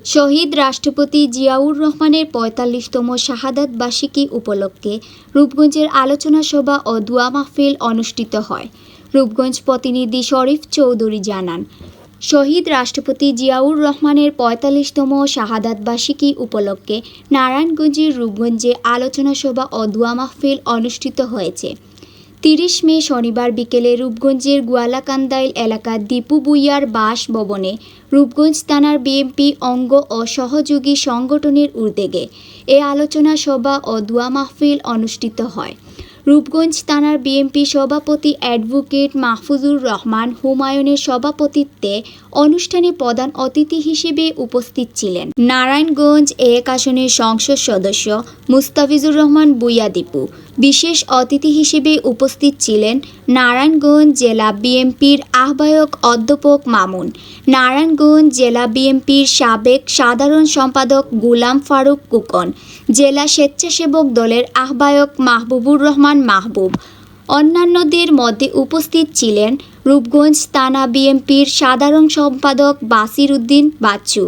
শহীদ রাষ্ট্রপতি জিয়াউর রহমানের ৪৫তম শাহাদাত বার্ষিকী উপলক্ষে রূপগঞ্জের আলোচনা সভা ও দোয়া মাহফিল অনুষ্ঠিত হয়। রূপগঞ্জ প্রতিনিধি শরীফ চৌধুরী জানান, শহীদ রাষ্ট্রপতি জিয়াউর রহমানের ৪৫তম শাহাদাত বার্ষিকী উপলক্ষে নারায়ণগঞ্জের রূপগঞ্জে আলোচনা সভা ও দোয়া মাহফিল অনুষ্ঠিত হয়েছে। ৩০ মে শনিবার বিকেলে রূপগঞ্জের গোয়ালাকান্দাইল এলাকার দীপু ভূঁইয়ার বাসভবনে রূপগঞ্জ থানার বিএনপি অঙ্গ ও সহযোগী সংগঠনের উদ্যোগে এ আলোচনা সভা ও দোয়া মাহফিল অনুষ্ঠিত হয়। রূপগঞ্জ থানার বিএনপি সভাপতি অ্যাডভোকেট মাহফুজুর রহমান হুমায়ুনের সভাপতিত্বে অনুষ্ঠানে প্রধান অতিথি হিসেবে উপস্থিত ছিলেন নারায়ণগঞ্জ ১ আসনের সংসদ সদস্য মুস্তাফিজুর রহমান ভূঁইয়া দীপু। বিশেষ অতিথি হিসেবে উপস্থিত ছিলেন নারায়ণগঞ্জ জেলা বিএনপির আহ্বায়ক অধ্যাপক মামুন, নারায়ণগঞ্জ জেলা বিএনপির সাবেক সাধারণ সম্পাদক গোলাম ফারুক কুকন, জেলা স্বেচ্ছাসেবক দলের আহ্বায়ক মাহবুবুর রহমান মাহবুব। অন্যান্যদের মধ্যে উপস্থিত ছিলেন রূপগঞ্জ থানা বিএনপির সাধারণ সম্পাদক বাসির উদ্দিন বাচ্চু,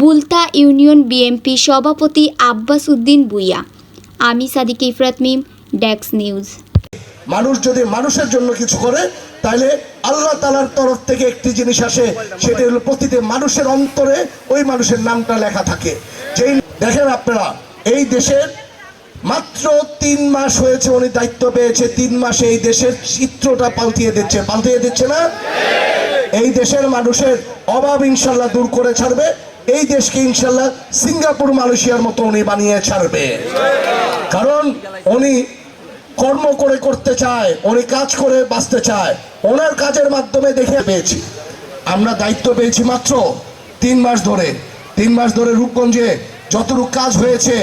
বুলতা ইউনিয়ন বিএনপি সভাপতি আব্বাস উদ্দিন ভূঁইয়া। আমি সাদিকা ইফরাত মিম, ডেস্ক নিউজ। মানুষ যদি মানুষের জন্য কিছু করে তাহলে আল্লাহ তাআলার তরফ থেকে একটি জিনিস আসে, সেটা হলো প্রতিটি মানুষের অন্তরে ওই মানুষের নামটা লেখা থাকে। যেই দেখেন আপনারা, এই দেশের মাত্র ৩ মাস হয়েছে উনি দায়িত্ব পেয়েছে, ৩ মাসে এই দেশের চিত্রটা পাল্টিয়ে দিচ্ছে না? এই দেশের মানুষের অভাব ইনশাল্লাহ দূর করে ছাড়বে। এই দেশকে ইনশাল্লাহ সিঙ্গাপুর মালয়েশিয়ার মতো উনি বানিয়ে ছাড়বে। কারণ উনি কর্ম করে করতে চায়, উনি কাজ করে বাঁচতে চায়। ওনার কাজের মাধ্যমে দেখে পেয়েছি, আমরা দায়িত্ব পেয়েছি মাত্র 3 মাস ধরে। 3 মাস ধরে রূপগঞ্জে যতটুকু কাজ হয়েছে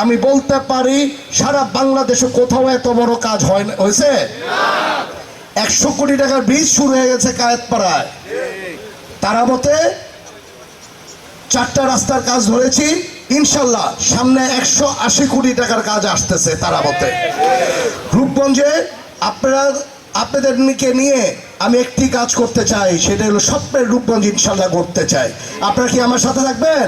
আমি বলতে পারি সারা বাংলাদেশে কোথাও এত বড় কাজ হয়েছে। 100 কোটি টাকার ব্রিজ শুরু হয়ে গেছে কায়েতপাড়ায়। তারাবতে 4টা রাস্তার কাজ ধরেছি, ইনশাল্লাহ সামনে 180 কোটি টাকার কাজ আসতেছে তারাবতে। রূপগঞ্জে আপনাদেরকে নিয়ে আমি একটি কাজ করতে চাই, সেটা হলো স্বপ্নের রূপগঞ্জ ইনশাল্লাহ করতে চাই। আপনারা কি আমার সাথে থাকবেন?